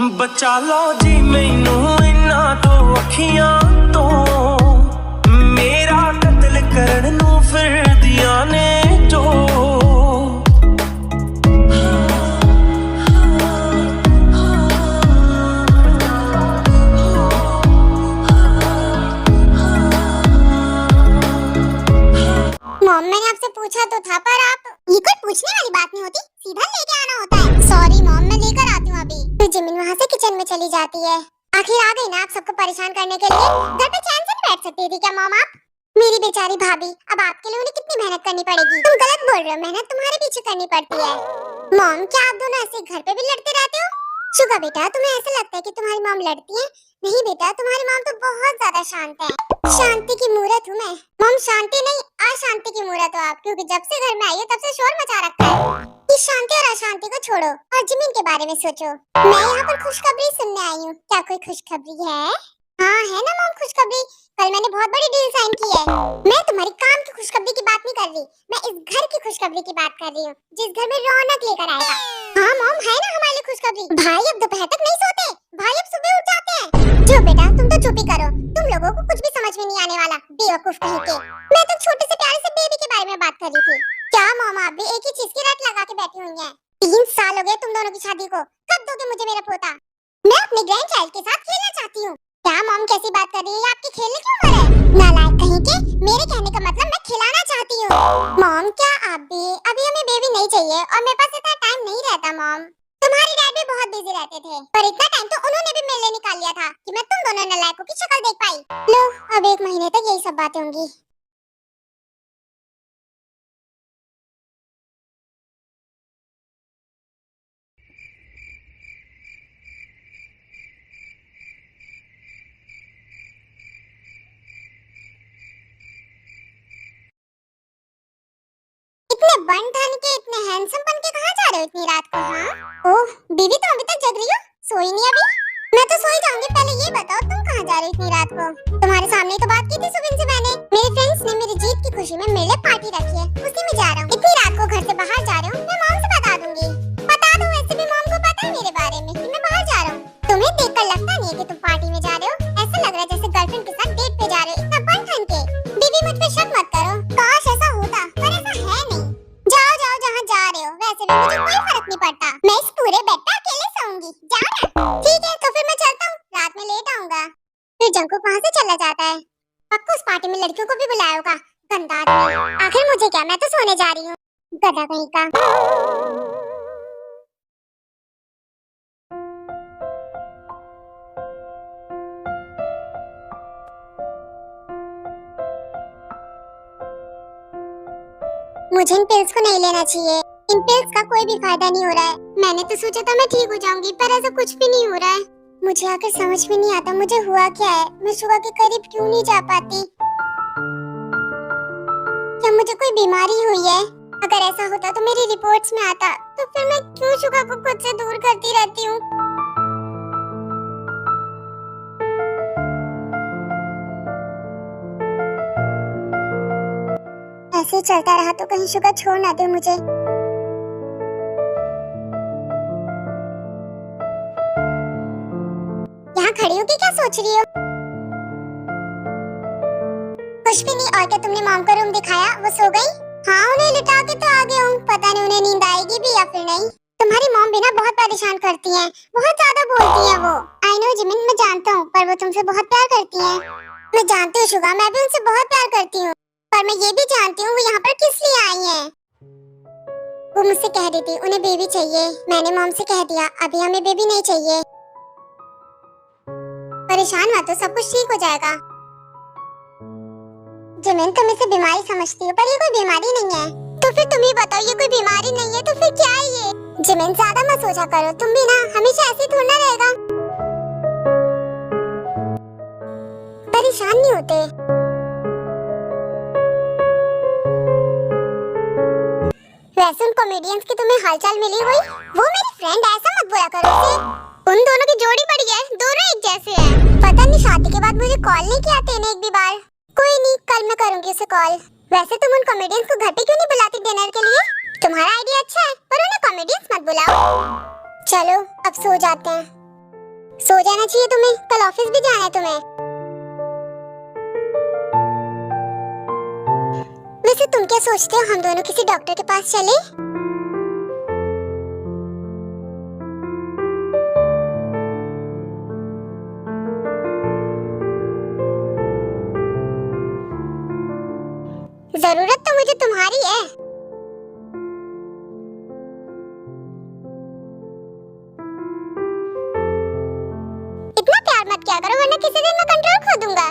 बचा लो जी मैनू इन्ना तो अखियां तो मेरा कत्ल करन नू फिर दिया ने जो मॉम मैंने आपसे पूछा तो था पर आप ये कोई पूछने वाली बात नहीं होती, सीधा लेके आना होता है। सॉरी मॉम, मैं लेकर आती हूँ अभी। तो जिमिन वहाँ से किचन में चली जाती है। आखिर आ गई ना आप सबको परेशान करने के लिए। घर पे चैन से नहीं बैठ सकती थी क्या मॉम आप? मेरी बेचारी भाभी, अब आपके लिए उन्हें कितनी मेहनत करनी पड़ेगी। तुम गलत बोल रहे हो, मेहनत तुम्हारे पीछे करनी पड़ती है। मॉम क्या आप दोनों ऐसे घर पे भी लड़ते रहते हो? शुगा बेटा, तुम्हें ऐसा लगता है कि तुम्हारी मॉम लड़ती है? नहीं बेटा, तुम्हारी मॉम तो बहुत ज्यादा शांत है। शांति की मूरत हूँ मैं। मॉम शांति नहीं, अशांति की मूरत हो आप, क्योंकि जब से घर में आई हो तब से शोर मचा रखा है। इस शांति और अशांति को छोड़ो और जमीन के बारे में सोचो। मैं यहाँ पर खुशखबरी सुनने आई हूँ। क्या कोई खुशखबरी है? हाँ है ना मॉम खुशखबरी। कल मैंने बहुत बड़ी डील साइन की है। मैं तुम्हारी काम की खुशखबरी की बात नहीं कर रही, मैं इस घर की खुशखबरी की बात कर रही हूँ, जिस घर में रौनक लेकर आएगा। हाँ मॉम, है ना हमारे लिए खुशखबरी। भाई अब दोपहर तक नहीं सोते, भाई अब सुबह उठ जाते हैं। जो बेटा तुम तो चुप ही करो, तुम लोगों को कुछ भी समझ में नहीं आने वाला, बेवकूफ कहीं के। मैं तो छोटे से प्यारे से बेबी के बारे में बात कर रही थी। क्या मॉम आप भी एक ही चीज की रट लगा के बैठी हुई हैं? 3 साल हो गए तुम दोनों की शादी को, कब दोगे मुझे मेरा पोता? मैं अपने ग्रैंड चाइल्ड के साथ खेलना चाहती हूँ। क्या मॉम कैसी बात कर रही है? आपकी खेलने की उम्र है? नालायक कहीं के, मेरे कहने का मतलब मैं खिलाना चाहती हूँ। मॉम क्या आप भी? अभी हमें बेबी नहीं चाहिए और मेरे पास इतना टाइम नहीं रहता मॉम। तुम्हारी डैड भी बहुत बिजी रहते थे, पर इतना टाइम तो उन्होंने भी मेरे लिए निकाल लिया था कि मैं तुम दोनों नालायकों की शक्ल देख पाई। लो अब 1 महीने तक यही सब बातें होंगी। इतने बन ठन के, इतने हैंडसम बन के कहाँ जा रहे हो इतनी रात को? हाँ ओह बीवी, तो अभी तक जग रही हो? सोई नहीं अभी? मैं तो सोई जाऊंगी, पहले ये बताओ तुम कहाँ जा रही हो इतनी रात को? तुम्हारे सामने तो बात की थी सुबह से मैंने। मेरे फ्रेंड्स ने मेरी जीत की खुशी में मेरे लिए पार्टी रखी है, उसी में जा रहा हूँ। इतनी रात को घर से बाहर जा रहे हो, मैं मॉम से बता दूंगी। बता दो, वैसे भी मॉम को पता है मेरे बारे में कि मैं बाहर जा रहा हूँ। तुम्हें देखकर लगता नहीं है कि तुम पार्टी में जा रहे हो, ऐसा लग रहा है जैसे गर्लफ्रेंड के साथ डेट पे जा रहे हो, इतना बन ठन के। बीवी मुझ पे शक मत करो, काश ऐसा होता, पर ऐसा है नहीं। जाओ जाओ जहाँ जा रहे हो, वैसे भी मुझे कोई फर्क नहीं पड़ता। मैं इस पूरे बेड पे अकेले सोऊंगी, जाओ ना। ठीक है तो फिर मैं चलता हूँ, रात में लेट आऊंगा। फिर जंकुक वहाँ से चला जाता है। पक्का उस पार्टी में लड़कियों को भी बुलाया होगा, गंदा आदमी। आखिर मुझे क्या, मैं तो सोने जा रही हूँ, गधा कहीं का। मुझे इन पिल्स को नहीं लेना चाहिए, इन पिल्स का कोई भी फायदा नहीं हो रहा है। मैंने तो सोचा था मैं ठीक हो जाऊंगी, पर ऐसा कुछ भी नहीं हो रहा है। मुझे आकर समझ में नहीं आता मुझे हुआ क्या है। मैं शुगा के करीब क्यों नहीं जा पाती? क्या मुझे कोई बीमारी हुई है? अगर ऐसा होता तो मेरी रिपोर्ट्स में आता, तो फिर मैं क्यों शुगा को खुद से दूर करती रहती हूँ? ऐसे चलता रहा तो कहीं शुगा छोड़ ना दे मुझे। यहाँ खड़ी होके क्या सोच रही हो? कुछ भी नहीं। और क्या तुमने मॉम का रूम दिखाया? वो सो गई? हाँ उन्हें लिटा के तो आ गया हूँ, पता नहीं उन्हें नींद आएगी भी या फिर नहीं। तुम्हारी मॉम भी ना बहुत परेशान करती हैं, बहुत ज्यादा बोलती हैं वो। आई नो जिमिन, मैं जानता हूँ, पर वो तुमसे बहुत प्यार करती हैं। मैं जानती हूँ शुगा, मैं भी उनसे बहुत प्यार करती हूँ, पर मैं ये भी जानती हूँ वो यहाँ पर किस लिए आई हैं। वो मुझसे कह रही थी उन्हें बेबी चाहिए, मैंने मॉम से कह दिया अभी हमें बेबी नहीं चाहिए। परेशान मत हो, सब कुछ ठीक हो जाएगा। जिमिन तुम इसे बीमारी समझती हो, पर ये कोई बीमारी नहीं है। तो फिर तुम ही बताओ, ये कोई बीमारी नहीं है तो फिर क्या है ये? जिमिन ज्यादा मत सोचा करो, तुम भी ना हमेशा ऐसे थोड़ा ना रहेगा। परेशान नहीं होते। वैसे उन कॉमेडियंस की तुम्हें हालचाल मिली हुई? वो मेरी फ्रेंड, ऐसा मत बोला करो उसे। उन दोनों की जोड़ी बढ़िया है, दोनों एक जैसे हैं। पता नहीं शादी के बाद मुझे कॉल नहीं किया तेने एक भी बार। कोई नहीं, कल मैं करूंगी उसे कॉल। वैसे तुम उन कॉमेडियंस को घर पे क्यों नहीं बुलाती डिनर के लिए? तुम्हारा आइडिया अच्छा है, पर उन्हें कॉमेडियंस मत बुलाओ। चलो अब सो जाते हैं। सो जाना चाहिए तुम्हें, कल ऑफिस भी जाना है तुम्हें। वैसे तुम क्या सोचते हो, हम दोनों किसी डॉक्टर के पास चले? जरूरत तो मुझे तुम्हारी है। इतना प्यार मत किया करो वरना किसी दिन मैं कंट्रोल खो दूंगा।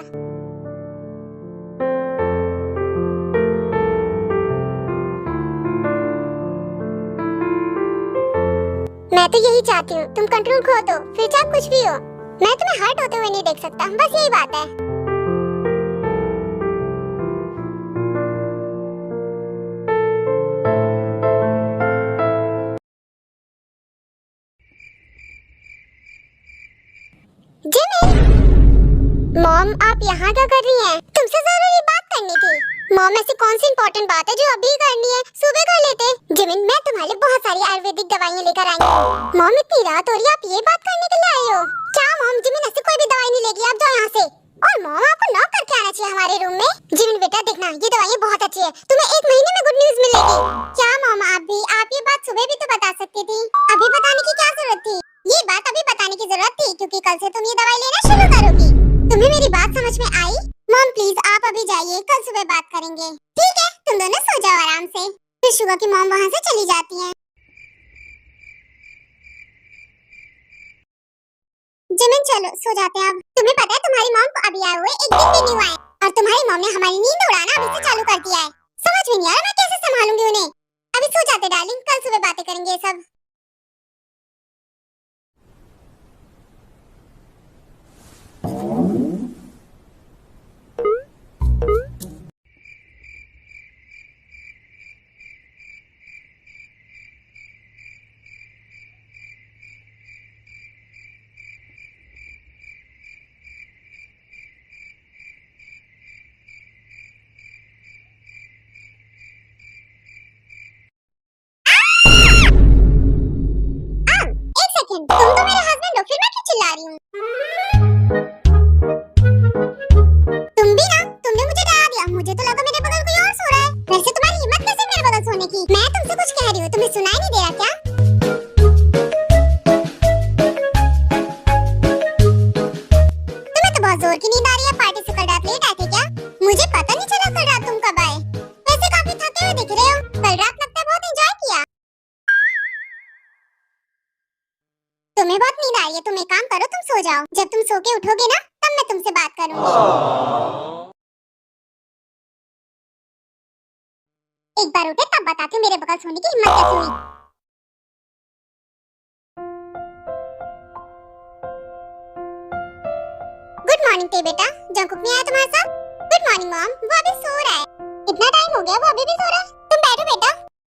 मैं तो यही चाहती हूँ तुम कंट्रोल खो दो, फिर चाहे कुछ भी हो मैं तुम्हें हर्ट होते हुए नहीं देख सकता, बस यही बात है। मॉम आप यहाँ क्या कर रही हैं? तुमसे जरूरी बात करनी थी। मॉम ऐसी कौन सी इम्पोर्टेंट बात है जो अभी करनी है, सुबह कर लेते। जिमिन मैं तुम्हारे लिए बहुत सारी आयुर्वेदिक दवाइयाँ लेकर आई हूँ। मॉम इतनी रात हो रही है, आप ये बात करने के लिए आई हो क्या? मॉम जिमिन ऐसी कोई भी दवाई नहीं लेगी, आप जाओ यहाँ से। और मॉम आपको नॉक करके आना चाहिए हमारे रूम में। जिमिन बेटा देखना ये दवाइयाँ बहुत अच्छी है, तुम्हें 1 महीने में गुड न्यूज मिलेगी। क्या मॉम आप ये बात सुबह भी तो बता सकती थी, अभी बताने की क्या जरूरत थी? ये बात अभी बताने की जरूरत थी क्योंकि कल से तुम ये दवाई लेना शुरू करोगी। तुम्हें मेरी बात समझ में आई? मॉम प्लीज आप अभी जाइए, कल सुबह बात करेंगे। ठीक है तुम दोनों सो जाओ आराम से। फिर शुगर की मॉम वहाँ से चली जाती हैं। जिमिन चलो सो जाते हैं अब। तुम्हें पता है तुम्हारी मॉम को अभी आए हुए 1 दिन भी नहीं हुआ है और तुम्हारी मॉम ने हमारी नींद उड़ाना अभी से चालू कर दिया है। समझ में नहीं आ रहा मैं कैसे संभालूंगी उन्हें। अभी सो जाते डार्लिंग, कल सुबह बातें करेंगे ये सब। एक सेकंड, तुम तो मेरे हस्बैंड हो, फिर मैं क्यों चिल्ला रही हूँ? तुम भी ना, तुमने मुझे डरा दिया। मुझे तो लगा मेरे बगल कोई और सो रहा है। वैसे तुम्हारी हिम्मत कैसे मेरे बगल सोने की? मैं तुमसे कुछ कह रही हूँ, तुम्हें सुनाई नहीं दे रहा क्या? तुम्हें तो बहुत जोर की नींद आ रही है। पार्टी से कल रात लेट आए थे क्या? मुझे पता नहीं चला कल रात तुम कब आए। वैसे काफी थके हुए दिख रहे हो, कल रात लगता है बहुत एंजॉय किया। तुम्हें बहुत नींद आ रही है, तुम एक काम करो, तुम सो जाओ। जब तुम सो के उठोगे ना तब मैं तुमसे बात करूंगी। एक बार उठे तब बताती हूँ मेरे बगल सोने की हिम्मत कैसे हुई। गुड मॉर्निंग टे बेटा, जंकुक नहीं आया तुम्हारे साथ? गुड मॉर्निंग मॉम, वो अभी सो रहा है। इतना टाइम हो गया वो अभी भी सो रहा है? तुम बैठो बेटा।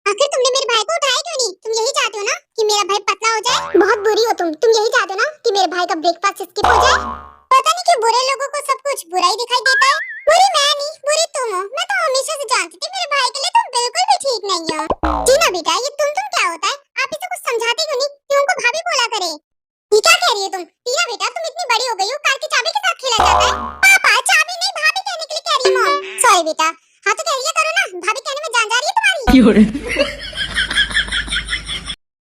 आखिर तुमने मेरे भाई को उठाया क्यों नहीं? तुम यही चाहते हो ना कि मेरा भाई पतला हो जाए? बहुत बुरी हो तुम यही चाहते हो ना कि मेरे भाई का ब्रेकफास्ट स्किप हो जाए? पता नहीं क्यों बुरे लोगों को सब कुछ बुरा ही दिखाई देता है। बुरी मैं नहीं, बुरी तुम हो। मैं तो हमेशा से जानती थी मेरे भाई के लिए तुम बिल्कुल भी ठीक नहीं हो। जीना बेटा ये तुम क्या होता है? आप इसे कुछ समझाते क्यों नहीं? क्यों उनको भाभी बोला करे? ये क्या कह रही हो तुम? टीना बेटा तुम इतनी बड़ी हो गई हो, कार की चाबी के साथ खेला जाता है? पापा चाबी नहीं भाभी कहने के लिए कह रही है मॉम। सॉरी बेटा, हाँ तो कह लिया करो ना, भाभी कहने में जान जा रही है तुम्हारी।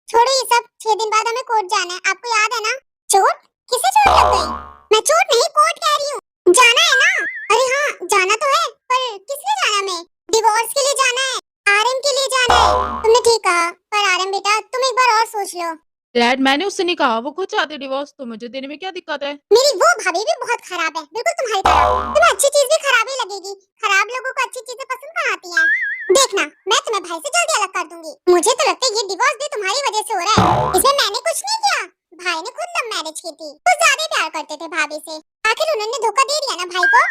छोड़ो ये सब, 6 दिन बाद हमें कोर्ट जाना है, आपको याद है ना? चोट? किसे चोट लग गई? मैं चोट नहीं कोर्ट कह रही हूँ। जाना है ना? अरे हाँ जाना तो है, पर किस लिए जाना? हमें डिवोर्स के लिए जाना है, आरएम के लिए जाना है। तुमने ठीक कहा, पर आरएम बेटा तुम एक बार और सोच लो। डैड मैंने उससे नहीं कहा, वो खुद चाहते डिवोर्स, तो मुझे देने में क्या दिक्कत है? मेरी वो भाभी भी बहुत खराब है, बिल्कुल तुम्हारी तरह। तुम्हें अच्छी चीज भी खराब ही लगेगी। खराब लोगों को अच्छी चीजें पसंद कहाँ आती हैं? देखना मैं तुम्हें भाई से जल्दी अलग कर दूंगी। मुझे तो लगता है ये डिवोर्स भी तुम्हारी वजह से हो रहा है। इसमें मैंने कुछ नहीं किया, भाई ने खुद लव मैरिज की थी। कुछ ज्यादा ही प्यार करते थे भाभी से, आखिर उन्होंने धोखा दे दिया ना भाई को।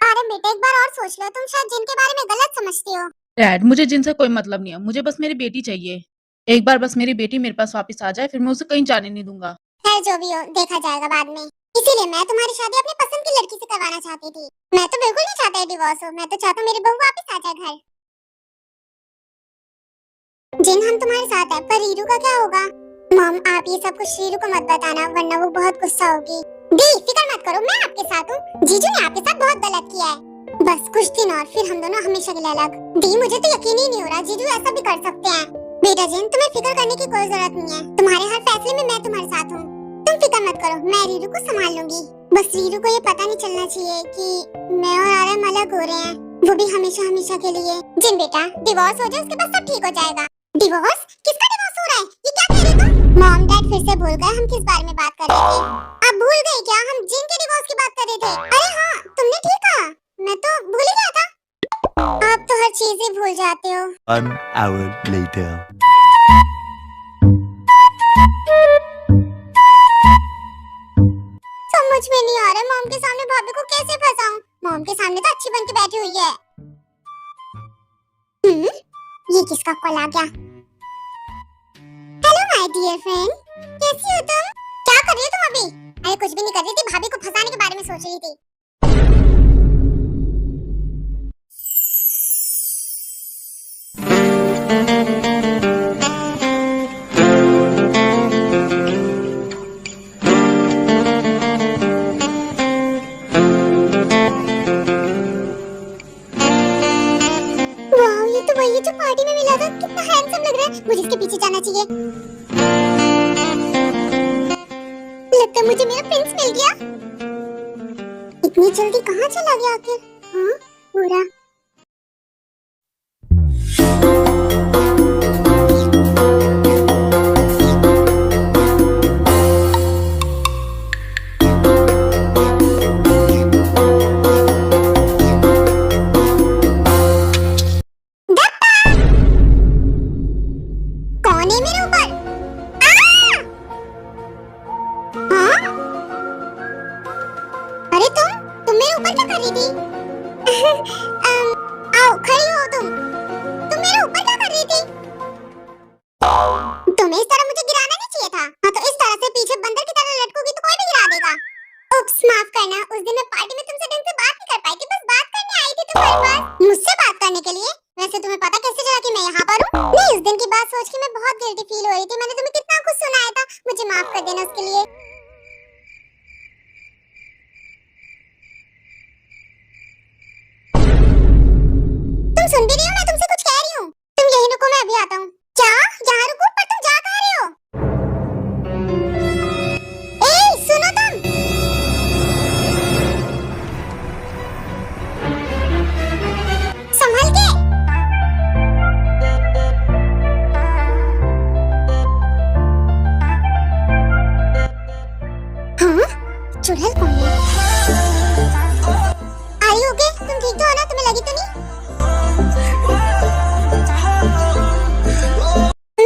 अरे बेटा एक बार और सोच लो, तुम शायद जिनके बारे में गलत समझती हो। डैड मुझे जिनसे कोई मतलब नहीं है, मुझे बस मेरी बेटी चाहिए। एक बार बस मेरी बेटी मेरे पास वापस आ जाए, फिर मैं उसे कहीं जाने नहीं दूंगा। खैर जो भी हो देखा जाएगा बाद में। इसीलिए मैं तुम्हारी शादी अपनी पसंद की लड़की से करवाना चाहती थी। मैं तो बिल्कुल नहीं चाहता डिवोर्स हो, मैं तो चाहता हूँ मेरी बहू वापस आ जाए घर। जिन हम तुम्हारे साथ है, पर रीरू का क्या होगा? मॉम आप ये सब कुछ श्रीलू को मत बताना वरना वो बहुत गुस्सा होगी। दी फिक्र मत करो, मैं आपके साथ हूँ। जीजू ने आपके साथ बहुत गलत किया है। बस कुछ दिन और फिर हम दोनों हमेशा के लिए अलग। दी मुझे तो यकीन ही नहीं हो रहा जीजू ऐसा भी कर सकते हैं। बेटा जिन तुम्हें फिक्र करने की कोई जरूरत नहीं है, तुम्हारे हर फैसले में मैं तुम्हारे साथ हूँ। तुम फिक्र मत करो, मैं रीलू को संभाल लूंगी। बस रीलू को ये पता नहीं चलना चाहिए कि मैं और आरम अलग हो रहे हैं, वो भी हमेशा हमेशा के लिए। जिन बेटा डिवोर्स हो जाए उसके बाद सब ठीक हो जाएगा। डिवोर्स? किसका डिवोर्स हो रहा है? ये क्या कह रहे हो तुम? मॉम डैड फिर से भूल गए हम किस बारे में बात कर रहे थे। आप भूल गए क्या? हम जिन के डिवोर्स की बात कर रहे थे। अरे हाँ तुमने ठीक कहा, मैं तो भूल ही गया था। आप तो हर चीज ही भूल जाते हो। 1 hour later. समझ में नहीं आ रहा मॉम के सामने भाभी को कैसे फंसाऊं। मॉम के सामने तो अच्छी बन के बैठी हुई है। ये किसका कॉल आ गया? हेलो माय डियर फ्रेंड, कैसी हो तुम? क्या कर रही हो तुम अभी? अरे कुछ भी नहीं कर रही थी, भाभी को फंसाने के बारे में सोच रही थी। वाह ये तो वही है जो पार्टी में मिला था, कितना हैंडसम लग रहा है। मुझे इसके पीछे जाना चाहिए। लगता है मुझे मेरा प्रिंस मिल गया। इतनी जल्दी कहाँ चला गया आखिर? हाँ पूरा कौन है मेरे ऊपर? हाँ? अरे तुम मेरे ऊपर क्या कर रही थी? आओ खड़ी हो तुम मेरे ऊपर क्या कर रही थी? तुम्हें इस तरह मुझे गिराना नहीं चाहिए था। हाँ तो इस तरह से पीछे बंदर की तरह लटकोगी तो कोई भी गिरा देगा। उप्स माफ करना, उस दिन मैं पार्टी में तुमसे ढंग से बात नहीं कर पाई थी, बस बात करने आई थी तुम्हारे पास। मुझसे बात करने के लिए? वैसे तुम्हें पता कैसे चला कि मैं यहाँ पर हूँ? नहीं, उस दिन की बात सोच के मैं बहुत गिल्टी फील हो रही थी। मैंने तुम्हें कितना कुछ सुनाया था, मुझे माफ कर देना उसके लिए। तुम सुन भी रही हो? मैं तुमसे कुछ कह रही हूँ। तुम यहीं रुको, मैं अभी आता हूँ। क्या? यहाँ रुको? पर तुम जा कहाँ रहे हो? ए सुनो तुम। संभल के। हाँ चुड़ैल कौन है? आई ओके? तुम ठीक तो हो ना? तुम्हें लगी तो नहीं?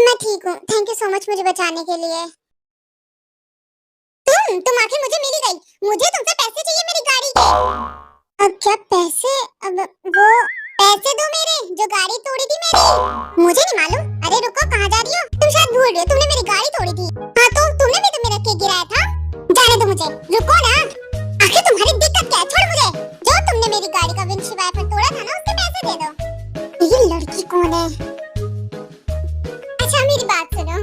मैं ठीक हूँ, थैंक यू सो मच मुझे बचाने के लिए। तुम आखिर मुझे मिल गई। मुझे तुमसे पैसे चाहिए मेरी गाड़ी के। अब क्या पैसे? अब वो पैसे दो मेरे जो गाड़ी तोड़ी थी मेरी। मुझे नहीं मालूम। अरे रुको, कहाँ जा रही हो? तुम शायद भूल रही हो, तुमने मेरी गाड़ी तोड़ी थी। हाँ तो तुमने भी तो मेरा केक गिराया था। जाने दो मुझे, रुको ना। आखिर तुम्हारी दिक्कत क्या है? छोड़ मुझे। जो तुमने मेरी गाड़ी का विंडशील्ड वाइपर तोड़ा था ना, उसके पैसे दे दो। ये लड़की कौन है? अच्छा मेरी बात सुनो।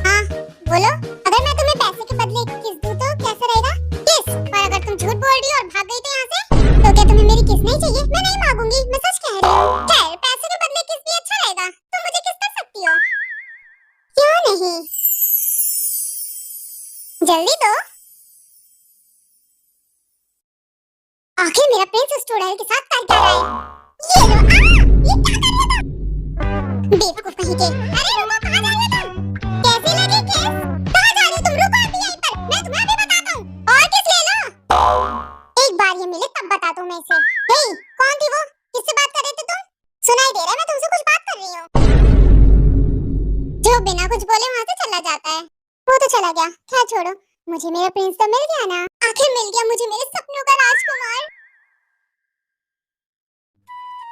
हाँ बोलो। अगर मैं तुम्हें पैसे के बदले एक किस दूं तो कैसा रहेगा? किस? पर अगर तुम झूठ बोल रही हो और भाग गई तो यहाँ से, तो क्या तुम्हें मेरी किस नहीं चाहिए? मैं नहीं मांगूंगी, मैं सच कह रही हूँ। खैर पैसे के बदले किस भी अच्छा रहेगा। तुम मुझे किस कर सकती हो? क्यों नहीं? जल्दी दो। आखिर मेरा प्रिंस उस चुड़ैल के साथ कर क्या रहा है? ये लो। ये क्या कर रहे हो तुम? बेवकूफ कहीं के। अरे रुको, कहाँ जा रही हो तुम? कैसे लगी केस? कहाँ जा रही हो तुम? रुको अभी यहीं पर, मैं तुम्हें अभी बताता हूँ। और किस ले लो। एक बार ये मिले तब बताता हूँ मैं इसे। हे कौन थी वो? किससे बात कर रहे थे तुम? सुनाई दे रहा है मैं तुमसे कुछ बात कर रही हूँ। जो बिना कुछ बोले वहाँ से चला जाता है, वो तो चला गया। क्या छोड़ो, मुझे मेरा प्रिंस तो मिल गया ना। आखिर मिल गया मुझे मेरे सपनों का राजकुमार।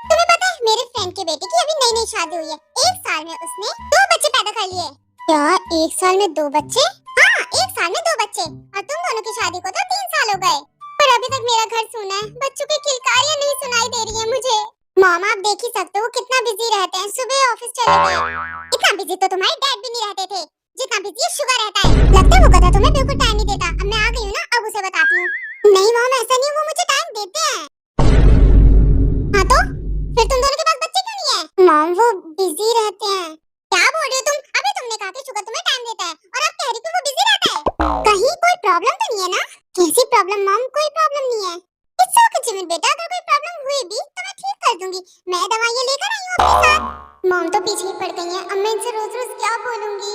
तुम्हें पता है मेरे फ्रेंड के बेटे की अभी नई नई शादी हुई है। 1 साल में उसने 2 बच्चे पैदा कर लिए। क्या 1 साल में 2 बच्चे? हाँ 1 साल में 2 बच्चे। और तुम दोनों की शादी को तो 3 साल हो गए, पर अभी तक मेरा घर सूना है। बच्चों की किलकारियां नहीं सुनाई दे रही है मुझे। मामा आप देख ही सकते हो कितना बिजी रहते हैं। सुबह ऑफिस चले गए। इतना बिजी तो तुम्हारे डैड भी नहीं रहते थे। जितना बिजी शुगर रहता है। लगता है वो गधा तुम्हें बिल्कुल टाइम नहीं देता। अब मैं आ गई हूँ ना, अब उसे बताती हूँ। नहीं मॉम, ऐसा नहीं, वो मुझे टाइम देते हैं। हाँ तो फिर तुम दोनों के पास बच्चे क्यों नहीं है? मॉम वो बिजी रहते हैं। क्या बोल रहे हो तुम? अभी तुमने कहा कि शुगर तुम्हें टाइम देता है और अब कह रही हो कि वो बिजी रहता है। कहीं कोई प्रॉब्लम तो नहीं है ना? कैसी प्रॉब्लम मॉम? कोई प्रॉब्लम नहीं है। इट्स ओके जिमिन बेटा, अगर कोई प्रॉब्लम हुई भी तो मैं ठीक कर दूंगी। मैं दवाइयाँ लेकर आई हूँ अपने साथ। मॉम तो पीछे ही पड़ गई हैं। अब मैं इनसे रोज रोज क्या बोलूंगी?